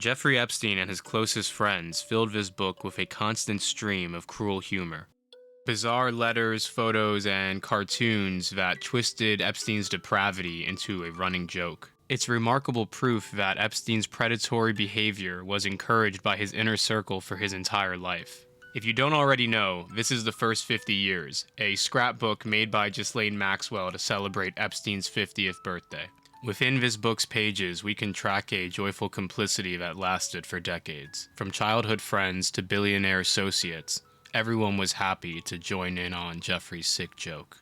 Jeffrey Epstein and his closest friends filled this book with a constant stream of cruel humor. Bizarre letters, photos, and cartoons that twisted Epstein's depravity into a running joke. It's remarkable proof that Epstein's predatory behavior was encouraged by his inner circle for his entire life. If you don't already know, this is The First 50 Years, a scrapbook made by Ghislaine Maxwell to celebrate Epstein's 50th birthday. Within this book's pages, we can track a joyful complicity that lasted for decades. From childhood friends to billionaire associates, everyone was happy to join in on Jeffrey's sick joke.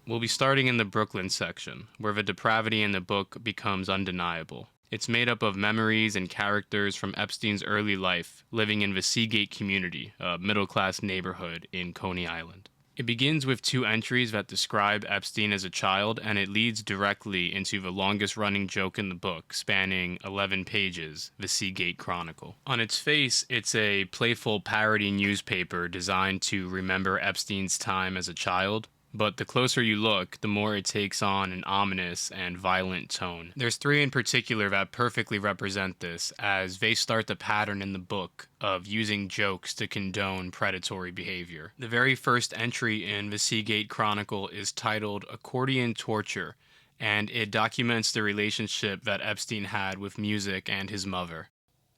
We'll be starting in the Brooklyn section, where the depravity in the book becomes undeniable. It's made up of memories and characters from Epstein's early life, living in the Seagate community, a middle-class neighborhood in Coney Island. It begins with two entries that describe Epstein as a child, and it leads directly into the longest-running joke in the book, spanning 11 pages, the Seagate Chronicle. On its face, it's a playful parody newspaper designed to remember Epstein's time as a child, but the closer you look, the more it takes on an ominous and violent tone. There's three in particular that perfectly represent this, as they start the pattern in the book of using jokes to condone predatory behavior. The very first entry in the Seagate Chronicle is titled Accordion Torture, and it documents the relationship that Epstein had with music and his mother.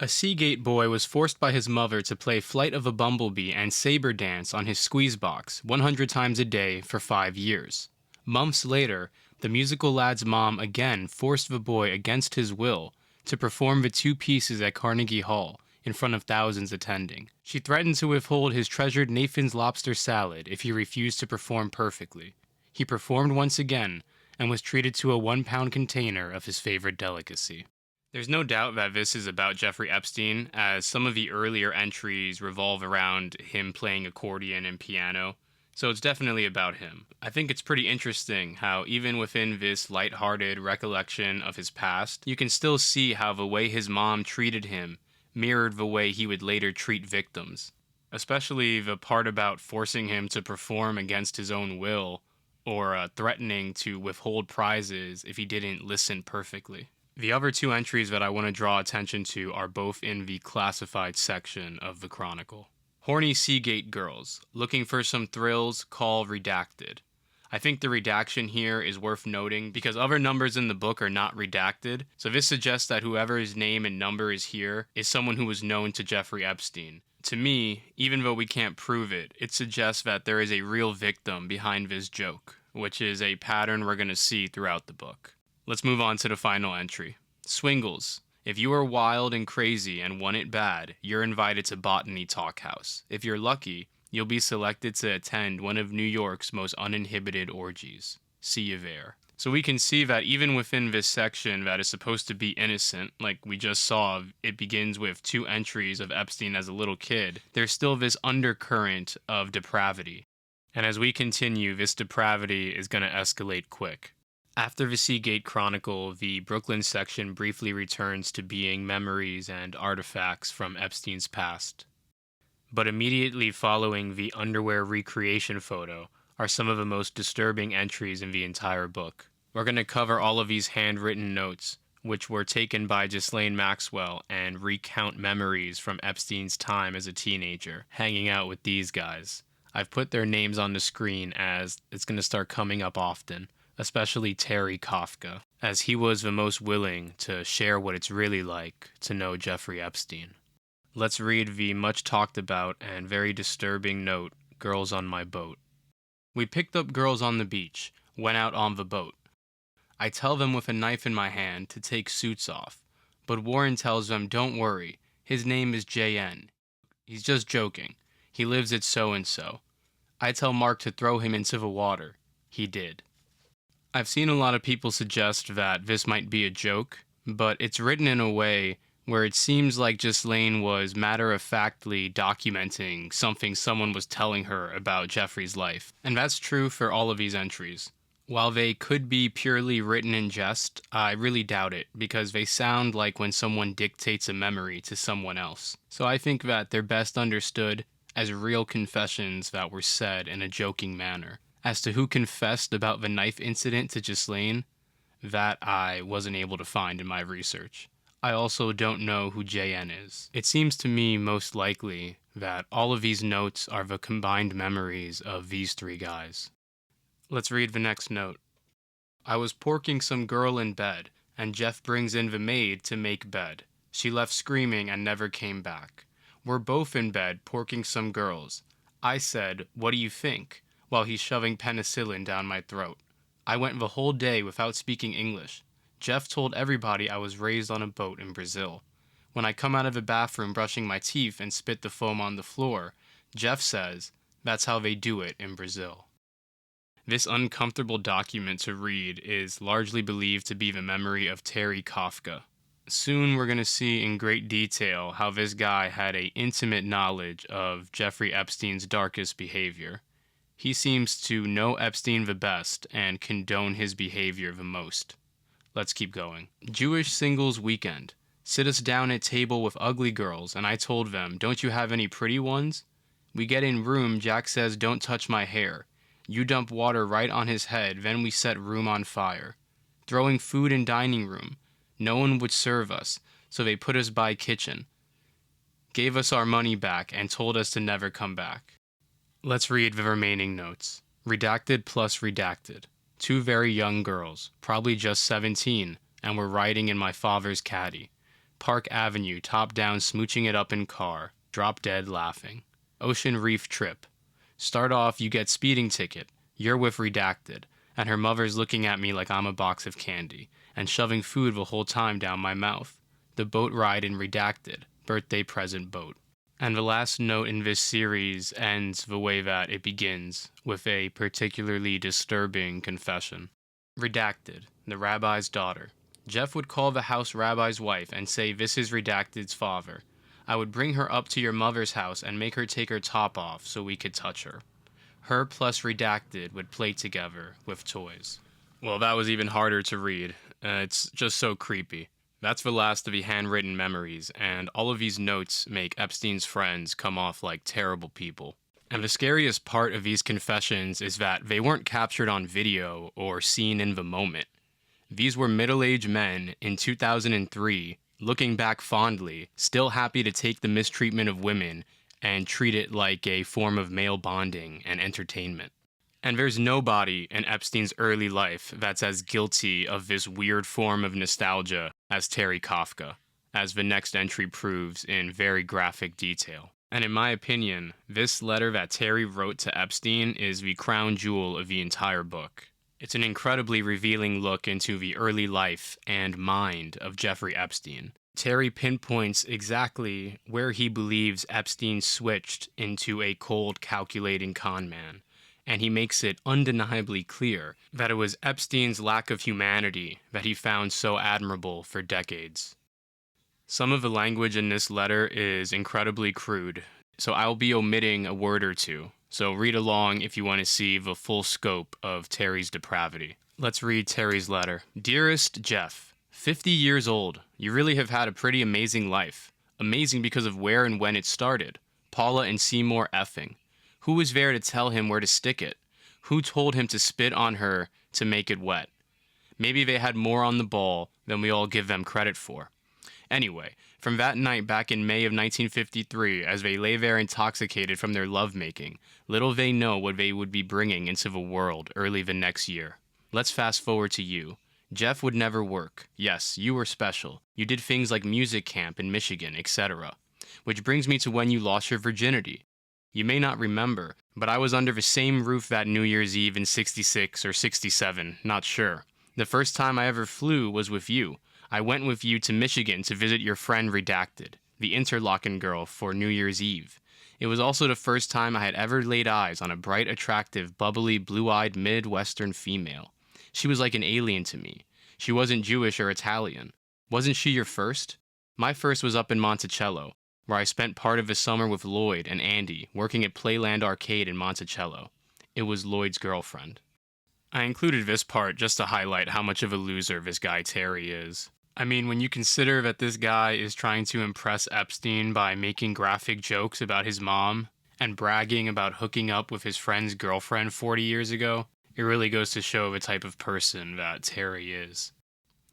A Seagate boy was forced by his mother to play Flight of a Bumblebee and Saber Dance on his squeeze box 100 times a day for 5 years. Months later, the musical lad's mom again forced the boy against his will to perform the two pieces at Carnegie Hall in front of thousands attending. She threatened to withhold his treasured Nathan's lobster salad if he refused to perform perfectly. He performed once again and was treated to a 1-pound container of his favorite delicacy. There's no doubt that this is about Jeffrey Epstein, as some of the earlier entries revolve around him playing accordion and piano, so it's definitely about him. I think it's pretty interesting how even within this lighthearted recollection of his past, you can still see how the way his mom treated him mirrored the way he would later treat victims, especially the part about forcing him to perform against his own will, or threatening to withhold prizes if he didn't listen perfectly. The other two entries that I want to draw attention to are both in the classified section of the Chronicle. Horny Seagate girls, looking for some thrills, call redacted. I think the redaction here is worth noting because other numbers in the book are not redacted, so this suggests that whoever's name and number is here is someone who was known to Jeffrey Epstein. To me, even though we can't prove it, it suggests that there is a real victim behind this joke, which is a pattern we're going to see throughout the book. Let's move on to the final entry. Swingles. If you are wild and crazy and want it bad, you're invited to Botany Talk House. If you're lucky, you'll be selected to attend one of New York's most uninhibited orgies. See you there. So we can see that even within this section that is supposed to be innocent, like we just saw, it begins with two entries of Epstein as a little kid, there's still this undercurrent of depravity. And as we continue, this depravity is going to escalate quick. After the Seagate Chronicle, the Brooklyn section briefly returns to being memories and artifacts from Epstein's past. But immediately following the underwear recreation photo are some of the most disturbing entries in the entire book. We're going to cover all of these handwritten notes, which were taken by Ghislaine Maxwell, and recount memories from Epstein's time as a teenager, hanging out with these guys. I've put their names on the screen as it's going to start coming up often. Especially Terry Kafka, as he was the most willing to share what it's really like to know Jeffrey Epstein. Let's read the much talked about and very disturbing note, Girls on My Boat. We picked up girls on the beach, went out on the boat. I tell them with a knife in my hand to take suits off, but Warren tells them don't worry, his name is JN. He's just joking. He lives at so-and-so. I tell Mark to throw him into the water. He did. I've seen a lot of people suggest that this might be a joke, but it's written in a way where it seems like Ghislaine was matter-of-factly documenting something someone was telling her about Jeffrey's life. And that's true for all of these entries. While they could be purely written in jest, I really doubt it, because they sound like when someone dictates a memory to someone else. So I think that they're best understood as real confessions that were said in a joking manner. As to who confessed about the knife incident to Ghislaine, that I wasn't able to find in my research. I also don't know who JN is. It seems to me most likely that all of these notes are the combined memories of these three guys. Let's read the next note. I was porking some girl in bed, and Jeff brings in the maid to make bed. She left screaming and never came back. We're both in bed porking some girls. I said, "What do you think?" while he's shoving penicillin down my throat. I went the whole day without speaking English. Jeff told everybody I was raised on a boat in Brazil. When I come out of the bathroom brushing my teeth and spit the foam on the floor, Jeff says, "That's how they do it in Brazil." This uncomfortable document to read is largely believed to be the memory of Terry Kafka. Soon we're going to see in great detail how this guy had an intimate knowledge of Jeffrey Epstein's darkest behavior. He seems to know Epstein the best and condone his behavior the most. Let's keep going. Jewish singles weekend. Sit us down at table with ugly girls, and I told them, "Don't you have any pretty ones?" We get in room, Jack says, "Don't touch my hair." You dump water right on his head, then we set room on fire. Throwing food in dining room. No one would serve us, so they put us by kitchen. Gave us our money back and told us to never come back. Let's read the remaining notes. Redacted plus redacted. Two very young girls, probably just 17, and were riding in my father's caddy. Park Avenue, top down, smooching it up in car. Drop dead laughing. Ocean Reef trip. Start off, you get speeding ticket. You're with redacted. And her mother's looking at me like I'm a box of candy, and shoving food the whole time down my mouth. The boat ride in redacted. Birthday present boat. And the last note in this series ends the way that it begins, with a particularly disturbing confession. Redacted, the rabbi's daughter. Jeff would call the house rabbi's wife and say, "This is Redacted's father. I would bring her up to your mother's house and make her take her top off so we could touch her. Her plus Redacted would play together with toys." Well, that was even harder to read. It's just so creepy. That's the last of the handwritten memories, and all of these notes make Epstein's friends come off like terrible people. And the scariest part of these confessions is that they weren't captured on video or seen in the moment. These were middle-aged men in 2003, looking back fondly, still happy to take the mistreatment of women and treat it like a form of male bonding and entertainment. And there's nobody in Epstein's early life that's as guilty of this weird form of nostalgia as Terry Kafka, as the next entry proves in very graphic detail. And in my opinion, this letter that Terry wrote to Epstein is the crown jewel of the entire book. It's an incredibly revealing look into the early life and mind of Jeffrey Epstein. Terry pinpoints exactly where he believes Epstein switched into a cold, calculating con man. And he makes it undeniably clear that it was Epstein's lack of humanity that he found so admirable for decades. Some of the language in this letter is incredibly crude, so I'll be omitting a word or two, so read along if you want to see the full scope of Terry's depravity. Let's read Terry's letter. Dearest Jeff, 50 years old, you really have had a pretty amazing life. Amazing because of where and when it started. Paula and Seymour effing. Who was there to tell him where to stick it? Who told him to spit on her to make it wet? Maybe they had more on the ball than we all give them credit for. Anyway, from that night back in May of 1953, as they lay there intoxicated from their lovemaking, little they know what they would be bringing into the world early the next year. Let's fast forward to you. Jeff would never work. Yes, you were special. You did things like music camp in Michigan, etc. Which brings me to when you lost your virginity. You may not remember, but I was under the same roof that New Year's Eve in 66 or 67, not sure. The first time I ever flew was with you. I went with you to Michigan to visit your friend Redacted, the Interlochen girl, for New Year's Eve. It was also the first time I had ever laid eyes on a bright, attractive, bubbly, blue-eyed Midwestern female. She was like an alien to me. She wasn't Jewish or Italian. Wasn't she your first? My first was up in Monticello, where I spent part of the summer with Lloyd and Andy working at Playland Arcade in Monticello. It was Lloyd's girlfriend. I included this part just to highlight how much of a loser this guy Terry is. I mean, when you consider that this guy is trying to impress Epstein by making graphic jokes about his mom and bragging about hooking up with his friend's girlfriend 40 years ago, it really goes to show the type of person that Terry is.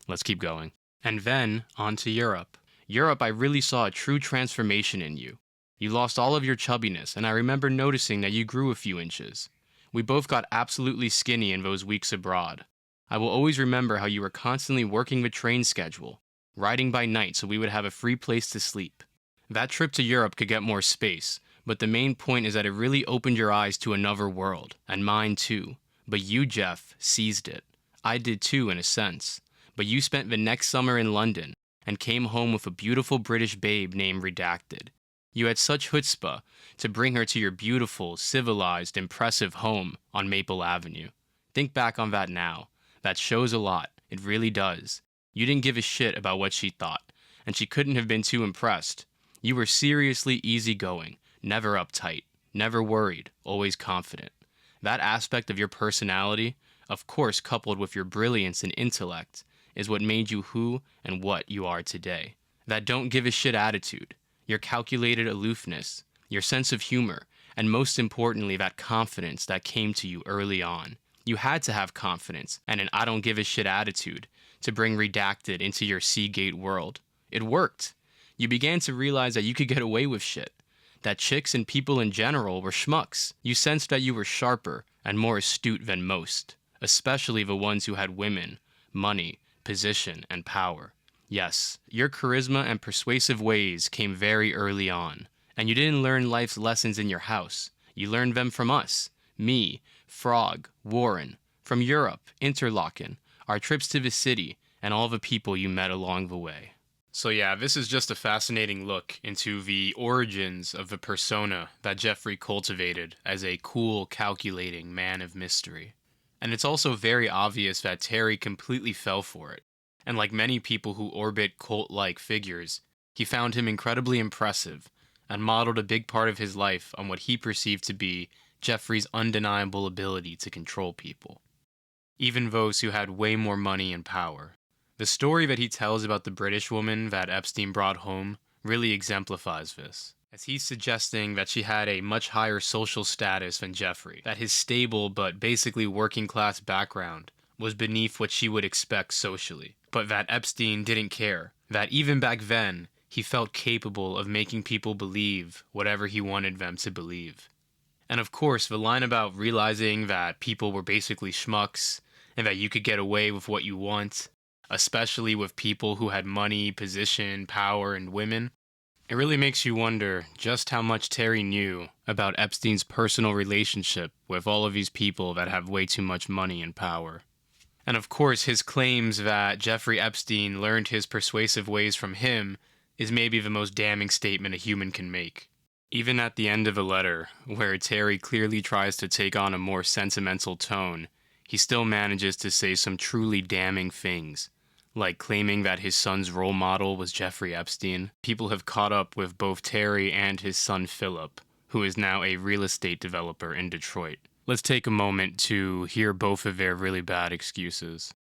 Let's keep going. And then on to Europe. Europe, I really saw a true transformation in you. You lost all of your chubbiness, and I remember noticing that you grew a few inches. We both got absolutely skinny in those weeks abroad. I will always remember how you were constantly working the train schedule, riding by night so we would have a free place to sleep. That trip to Europe could get more space, but the main point is that it really opened your eyes to another world, and mine too. But you, Jeff, seized it. I did too, in a sense. But you spent the next summer in London and came home with a beautiful British babe named Redacted. You had such chutzpah to bring her to your beautiful, civilized, impressive home on Maple Avenue. Think back on that now. That shows a lot. It really does. You didn't give a shit about what she thought, and she couldn't have been too impressed. You were seriously easygoing, never uptight, never worried, always confident. That aspect of your personality, of course coupled with your brilliance and intellect, is what made you who and what you are today. That don't give a shit attitude, your calculated aloofness, your sense of humor, and most importantly, that confidence that came to you early on. You had to have confidence and an I don't give a shit attitude to bring Redacted into your Seagate world. It worked. You began to realize that you could get away with shit, that chicks and people in general were schmucks. You sensed that you were sharper and more astute than most, especially the ones who had women, money, position, and power. Yes, your charisma and persuasive ways came very early on, and you didn't learn life's lessons in your house. You learned them from us, me, Frog, Warren, from Europe, Interlaken, our trips to the city, and all the people you met along the way. So yeah, this is just a fascinating look into the origins of the persona that Jeffrey cultivated as a cool, calculating man of mystery. And it's also very obvious that Terry completely fell for it. And like many people who orbit cult-like figures, he found him incredibly impressive and modeled a big part of his life on what he perceived to be Jeffrey's undeniable ability to control people, even those who had way more money and power. The story that he tells about the British woman that Epstein brought home really exemplifies this, as he's suggesting that she had a much higher social status than Jeffrey, that his stable but basically working class background was beneath what she would expect socially, but that Epstein didn't care, that even back then, he felt capable of making people believe whatever he wanted them to believe. And of course, the line about realizing that people were basically schmucks and that you could get away with what you want, especially with people who had money, position, power, and women, it really makes you wonder just how much Terry knew about Epstein's personal relationship with all of these people that have way too much money and power. And of course, his claims that Jeffrey Epstein learned his persuasive ways from him is maybe the most damning statement a human can make. Even at the end of the letter, where Terry clearly tries to take on a more sentimental tone, he still manages to say some truly damning things, like claiming that his son's role model was Jeffrey Epstein. People have caught up with both Terry and his son Philip, who is now a real estate developer in Detroit. Let's take a moment to hear both of their really bad excuses.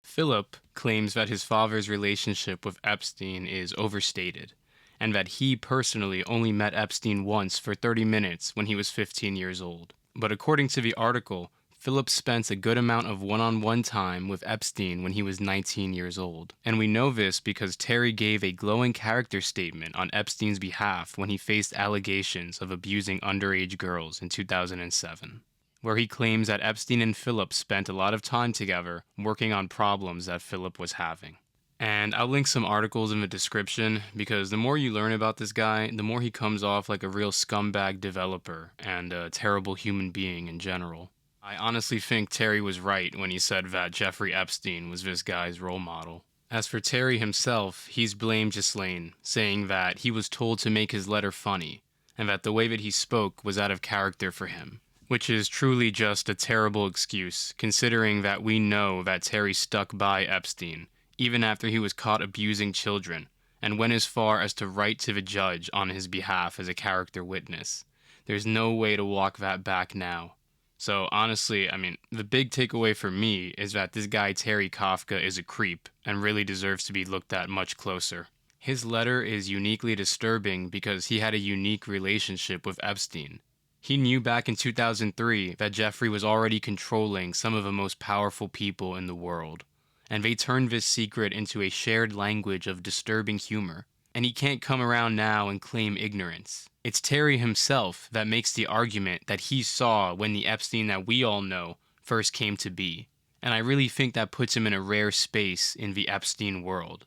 Philip claims that his father's relationship with Epstein is overstated, and that he personally only met Epstein once for 30 minutes when he was 15 years old. But according to the article, Philip spent a good amount of one-on-one time with Epstein when he was 19 years old. And we know this because Terry gave a glowing character statement on Epstein's behalf when he faced allegations of abusing underage girls in 2007, where he claims that Epstein and Philip spent a lot of time together working on problems that Philip was having. And I'll link some articles in the description because the more you learn about this guy, the more he comes off like a real scumbag developer and a terrible human being in general. I honestly think Terry was right when he said that Jeffrey Epstein was this guy's role model. As for Terry himself, he's blamed Ghislaine, saying that he was told to make his letter funny, and that the way that he spoke was out of character for him, which is truly just a terrible excuse, considering that we know that Terry stuck by Epstein, even after he was caught abusing children, and went as far as to write to the judge on his behalf as a character witness. There's no way to walk that back now. So honestly, the big takeaway for me is that this guy Terry Kafka is a creep and really deserves to be looked at much closer. His letter is uniquely disturbing because he had a unique relationship with Epstein. He knew back in 2003 that Jeffrey was already controlling some of the most powerful people in the world, and they turned this secret into a shared language of disturbing humor. And he can't come around now and claim ignorance. It's Terry himself that makes the argument that he saw when the Epstein that we all know first came to be. And I really think that puts him in a rare space in the Epstein world.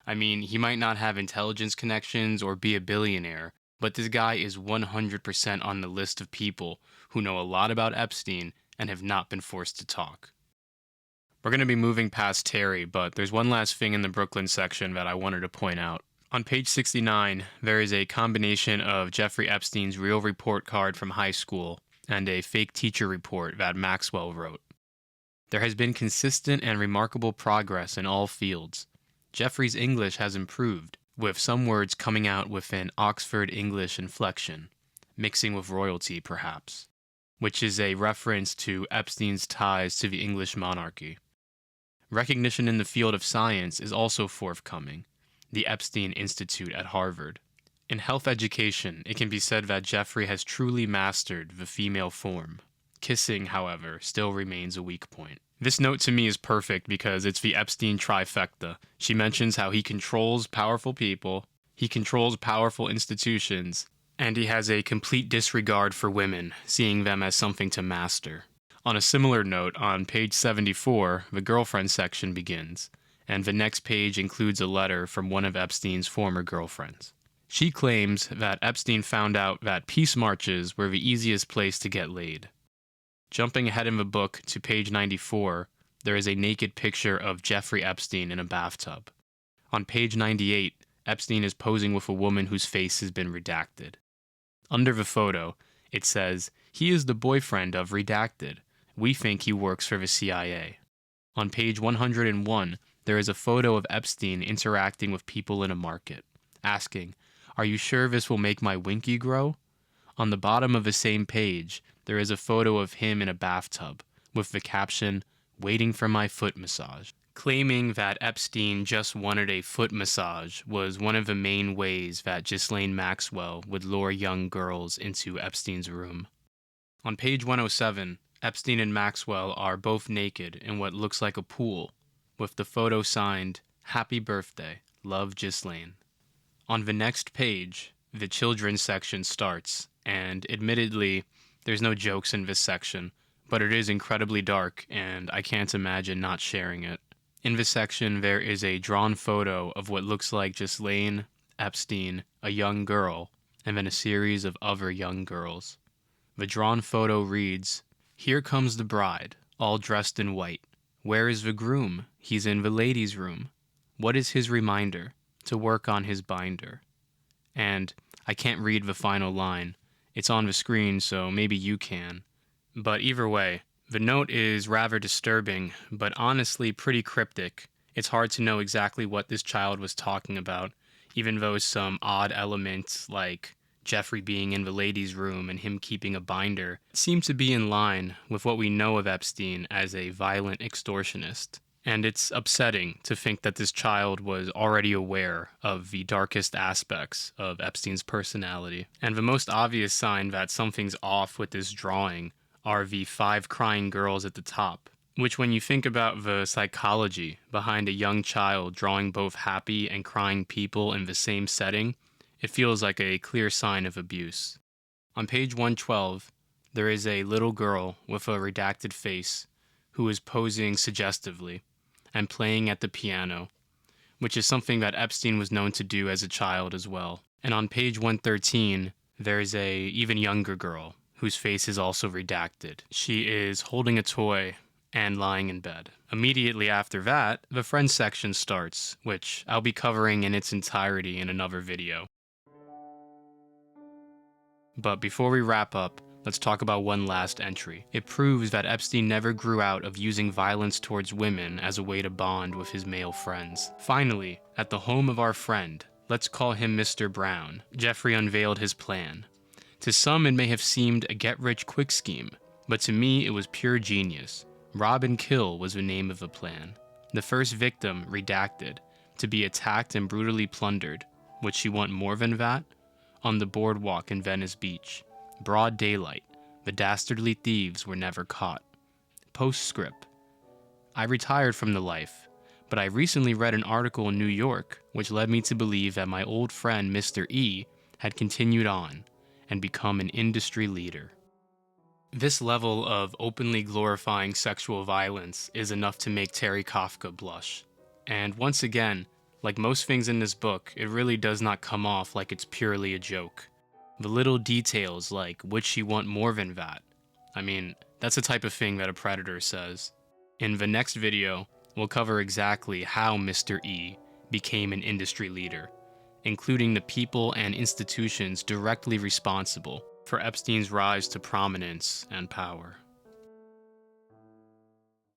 I mean, he might not have intelligence connections or be a billionaire, but this guy is 100% on the list of people who know a lot about Epstein and have not been forced to talk. We're going to be moving past Terry, but there's one last thing in the Brooklyn section that I wanted to point out. On page 69, there is a combination of Jeffrey Epstein's real report card from high school and a fake teacher report that Maxwell wrote. There has been consistent and remarkable progress in all fields. Jeffrey's English has improved, with some words coming out with an Oxford English inflection, mixing with royalty perhaps, which is a reference to Epstein's ties to the English monarchy. Recognition in the field of science is also forthcoming. The Epstein Institute at Harvard. In health education, it can be said that Jeffrey has truly mastered the female form. Kissing, however, still remains a weak point. This note to me is perfect because it's the Epstein trifecta. She mentions how he controls powerful people, he controls powerful institutions, and he has a complete disregard for women, seeing them as something to master. On a similar note, on page 74, the girlfriend section begins, and the next page includes a letter from one of Epstein's former girlfriends. She claims that Epstein found out that peace marches were the easiest place to get laid. Jumping ahead in the book to page 94, there is a naked picture of Jeffrey Epstein in a bathtub. On page 98, Epstein is posing with a woman whose face has been redacted. Under the photo, it says, "He is the boyfriend of Redacted. We think he works for the CIA." On page 101, there is a photo of Epstein interacting with people in a market, asking, "Are you sure this will make my winky grow?" On the bottom of the same page, there is a photo of him in a bathtub, with the caption, "Waiting for my foot massage." Claiming that Epstein just wanted a foot massage was one of the main ways that Ghislaine Maxwell would lure young girls into Epstein's room. On page 107, Epstein and Maxwell are both naked in what looks like a pool, with the photo signed, "Happy Birthday, Love Ghislaine." On the next page, the children's section starts, and admittedly, there's no jokes in this section, but it is incredibly dark, and I can't imagine not sharing it. In this section, there is a drawn photo of what looks like Ghislaine, Epstein, a young girl, and then a series of other young girls. The drawn photo reads, "Here comes the bride, all dressed in white. Where is the groom? He's in the ladies' room. What is his reminder? To work on his binder." And I can't read the final line. It's on the screen, so maybe you can. But either way, the note is rather disturbing, but honestly pretty cryptic. It's hard to know exactly what this child was talking about, even though some odd elements like Jeffrey being in the ladies' room and him keeping a binder seem to be in line with what we know of Epstein as a violent extortionist. And it's upsetting to think that this child was already aware of the darkest aspects of Epstein's personality. And the most obvious sign that something's off with this drawing are the 5 crying girls at the top, which when you think about the psychology behind a young child drawing both happy and crying people in the same setting, it feels like a clear sign of abuse. On page 112, there is a little girl with a redacted face who is posing suggestively and playing at the piano, which is something that Epstein was known to do as a child as well. And on page 113, there's a even younger girl whose face is also redacted. She is holding a toy and lying in bed. Immediately after that, the friends section starts, which I'll be covering in its entirety in another video. But before we wrap up, let's talk about one last entry. It proves that Epstein never grew out of using violence towards women as a way to bond with his male friends. Finally, at the home of our friend, let's call him Mr. Brown, Jeffrey unveiled his plan. To some, it may have seemed a get-rich-quick scheme, but to me, it was pure genius. Rob and kill was the name of the plan. The first victim, redacted, to be attacked and brutally plundered. Would she want more than that? On the boardwalk in Venice Beach. Broad daylight. The dastardly thieves were never caught. Postscript. I retired from the life, But I recently read an article in New York which led me to believe that my old friend Mr. E had continued on and become an industry leader. This level of openly glorifying sexual violence is enough to make Terry Kafka blush. And once again, like most things in this book, it really does not come off like it's purely a joke. The little details like, would she want more than that? I mean, that's the type of thing that a predator says. In the next video, we'll cover exactly how Mr. E became an industry leader, including the people and institutions directly responsible for Epstein's rise to prominence and power.